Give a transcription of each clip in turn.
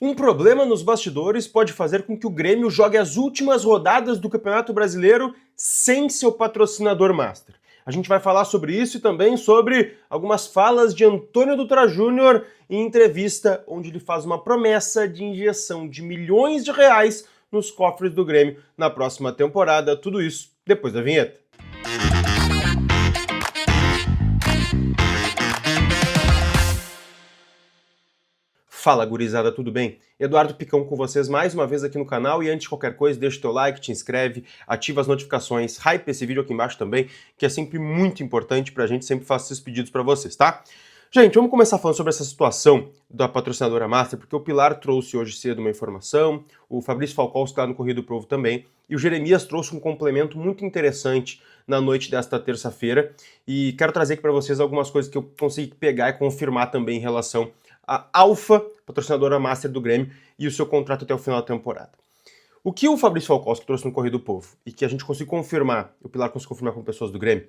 Um problema nos bastidores pode fazer com que o Grêmio jogue as últimas rodadas do Campeonato Brasileiro sem seu patrocinador master. A gente vai falar sobre isso e também sobre algumas falas de Antônio Dutra Júnior em entrevista onde ele faz uma promessa de injeção de milhões de reais nos cofres do Grêmio na próxima temporada. Tudo isso depois da vinheta. Fala, gurizada, tudo bem? Eduardo Picão com vocês mais uma vez aqui no canal, e antes de qualquer coisa, deixa o teu like, te inscreve, ativa as notificações, hype esse vídeo aqui embaixo também, que é sempre muito importante pra gente, sempre faço esses pedidos pra vocês, tá? Gente, vamos começar falando sobre essa situação da patrocinadora Master, porque o Pilar trouxe hoje cedo uma informação, o Fabrício Falcão está no Corrido do Provo também, e o Jeremias trouxe um complemento muito interessante na noite desta terça-feira, e quero trazer aqui pra vocês algumas coisas que eu consegui pegar e confirmar também em relação a Alfa, patrocinadora Master do Grêmio, e o seu contrato até o final da temporada. O que o Fabrício Falcão trouxe no Correio do Povo, e que a gente conseguiu confirmar, o Pilar conseguiu confirmar com pessoas do Grêmio,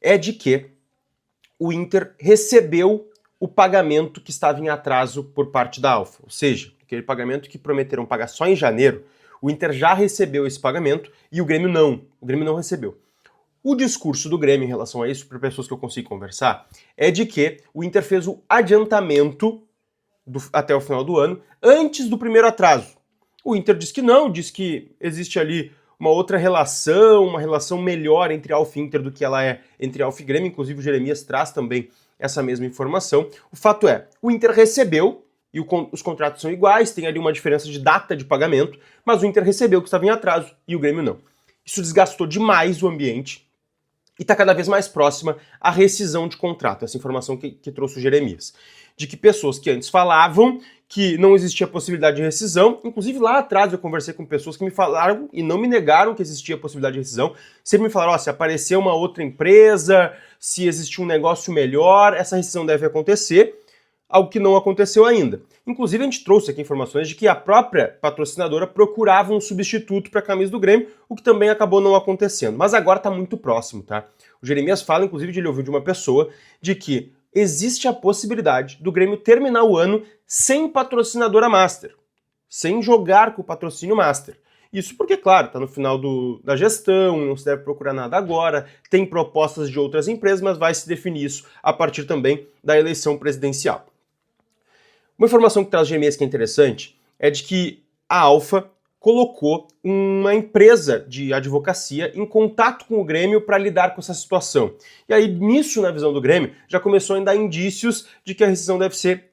é de que o Inter recebeu o pagamento que estava em atraso por parte da Alfa. Ou seja, aquele pagamento que prometeram pagar só em janeiro, o Inter já recebeu esse pagamento e o Grêmio não. O Grêmio não recebeu. O discurso do Grêmio em relação a isso, para pessoas que eu consigo conversar, é de que o Inter fez o adiantamento até o final do ano, antes do primeiro atraso. O Inter diz que não, diz que existe ali uma outra relação, uma relação melhor entre Alfa e Inter do que ela é entre Alfa e Grêmio, inclusive o Jeremias traz também essa mesma informação. O fato é, o Inter recebeu, e os contratos são iguais, tem ali uma diferença de data de pagamento, mas o Inter recebeu o que estava em atraso e o Grêmio não. Isso desgastou demais o ambiente, e está cada vez mais próxima a rescisão de contrato, essa informação que trouxe o Jeremias. De que pessoas que antes falavam que não existia possibilidade de rescisão, inclusive lá atrás eu conversei com pessoas que me falaram e não me negaram que existia possibilidade de rescisão, sempre me falaram, se aparecer uma outra empresa, se existir um negócio melhor, essa rescisão deve acontecer, algo que não aconteceu ainda. Inclusive a gente trouxe aqui informações de que a própria patrocinadora procurava um substituto para a camisa do Grêmio, o que também acabou não acontecendo. Mas agora está muito próximo, tá? O Jeremias fala, inclusive, de ele ouvir de uma pessoa, de que existe a possibilidade do Grêmio terminar o ano sem patrocinadora Master, sem jogar com o patrocínio Master. Isso porque, claro, está no final da gestão, não se deve procurar nada agora, tem propostas de outras empresas, mas vai se definir isso a partir também da eleição presidencial. Uma informação que traz o Jeremias que é interessante é de que a Alfa colocou uma empresa de advocacia em contato com o Grêmio para lidar com essa situação. E aí, nisso, na visão do Grêmio, já começou a dar indícios de que a rescisão deve ser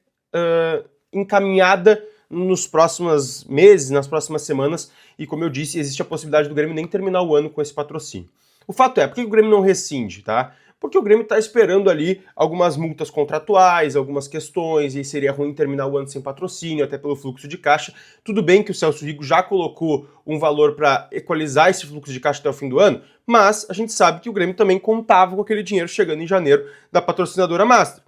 encaminhada nos próximos meses, nas próximas semanas, e como eu disse, existe a possibilidade do Grêmio nem terminar o ano com esse patrocínio. O fato é, por que o Grêmio não rescinde, tá? Porque o Grêmio está esperando ali algumas multas contratuais, algumas questões, e seria ruim terminar o ano sem patrocínio, até pelo fluxo de caixa. Tudo bem que o Celso Rigo já colocou um valor para equalizar esse fluxo de caixa até o fim do ano, mas a gente sabe que o Grêmio também contava com aquele dinheiro chegando em janeiro da patrocinadora Master.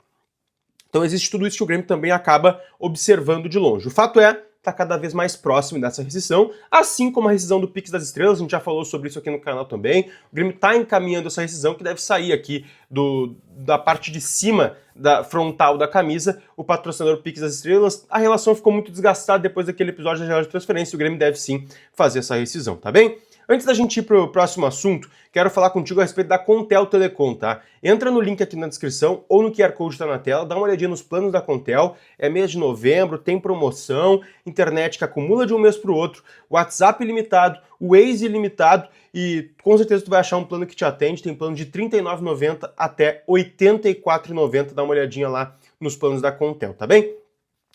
Então existe tudo isso que o Grêmio também acaba observando de longe. O fato é, está cada vez mais próximo dessa rescisão, assim como a rescisão do Pix das Estrelas, a gente já falou sobre isso aqui no canal também. O Grêmio está encaminhando essa rescisão que deve sair aqui da parte de cima da frontal da camisa, o patrocinador Pix das Estrelas. A relação ficou muito desgastada depois daquele episódio da janela de transferência, o Grêmio deve sim fazer essa rescisão, tá bem? Antes da gente ir para o próximo assunto, quero falar contigo a respeito da Contel Telecom, tá? Entra no link aqui na descrição ou no QR Code que tá na tela, dá uma olhadinha nos planos da Contel, é mês de novembro, tem promoção, internet que acumula de um mês para o outro, WhatsApp ilimitado, Waze ilimitado e com certeza tu vai achar um plano que te atende, tem plano de R$ 39,90 até R$ 84,90, dá uma olhadinha lá nos planos da Contel, tá bem?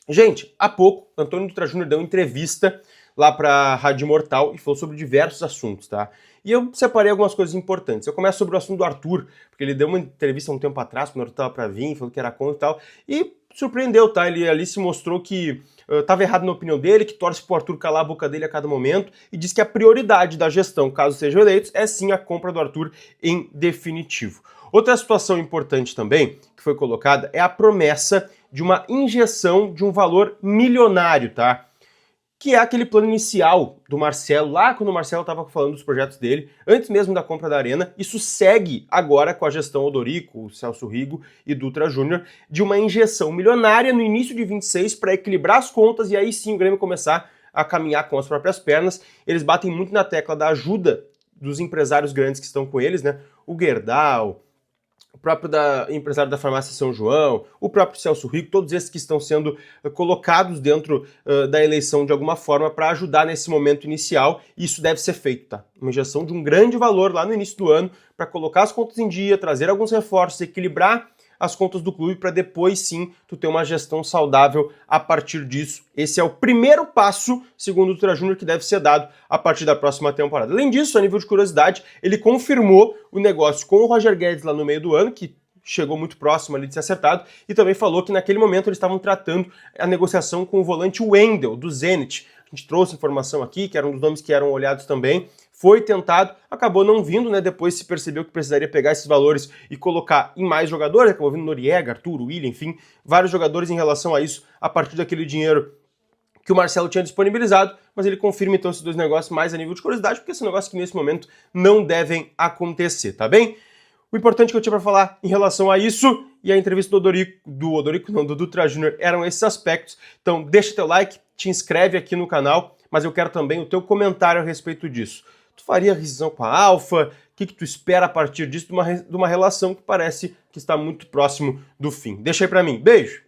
Gente, há pouco, Antônio Dutra Júnior deu uma entrevista lá para a Rádio Imortal e falou sobre diversos assuntos, tá? E eu separei algumas coisas importantes. Eu começo sobre o assunto do Arthur, porque ele deu uma entrevista há um tempo atrás, quando o Arthur estava para vir, falou que era contra e tal, e surpreendeu, tá? Ele ali se mostrou que estava errado na opinião dele, que torce pro Arthur calar a boca dele a cada momento, e diz que a prioridade da gestão, caso sejam eleitos, é sim a compra do Arthur em definitivo. Outra situação importante também, que foi colocada, é a promessa de uma injeção de um valor milionário, tá? que é aquele plano inicial do Marcelo, lá quando o Marcelo estava falando dos projetos dele, antes mesmo da compra da Arena. Isso segue agora com a gestão Odorico, o Celso Rigo e Dutra Júnior, de uma injeção milionária no início de 26 para equilibrar as contas e aí sim o Grêmio começar a caminhar com as próprias pernas. Eles batem muito na tecla da ajuda dos empresários grandes que estão com eles, né? O Gerdau, o próprio empresário da farmácia São João, o próprio Celso Rico, todos esses que estão sendo colocados dentro da eleição de alguma forma para ajudar nesse momento inicial, e isso deve ser feito, tá? Uma injeção de um grande valor lá no início do ano para colocar as contas em dia, trazer alguns reforços, equilibrar as contas do clube para depois sim tu ter uma gestão saudável a partir disso. Esse é o primeiro passo, segundo o Dutra Júnior, que deve ser dado a partir da próxima temporada. Além disso, a nível de curiosidade, ele confirmou o negócio com o Roger Guedes lá no meio do ano, que chegou muito próximo ali de ser acertado, e também falou que naquele momento eles estavam tratando a negociação com o volante Wendel, do Zenit. A gente trouxe informação aqui, que era um dos nomes que eram olhados também. Foi tentado, acabou não vindo, né? Depois se percebeu que precisaria pegar esses valores e colocar em mais jogadores, acabou vindo Noriega, Arthur, William, enfim, vários jogadores em relação a isso, a partir daquele dinheiro que o Marcelo tinha disponibilizado, mas ele confirma então esses dois negócios mais a nível de curiosidade, porque são negócios que nesse momento não devem acontecer, tá bem? O importante que eu tinha para falar em relação a isso e a entrevista do Dutra Júnior eram esses aspectos. Então deixa teu like, te inscreve aqui no canal, mas eu quero também o teu comentário a respeito disso. Tu faria rescisão com a Alfa? O que tu espera a partir disso de uma relação que parece que está muito próximo do fim? Deixa aí para mim. Beijo!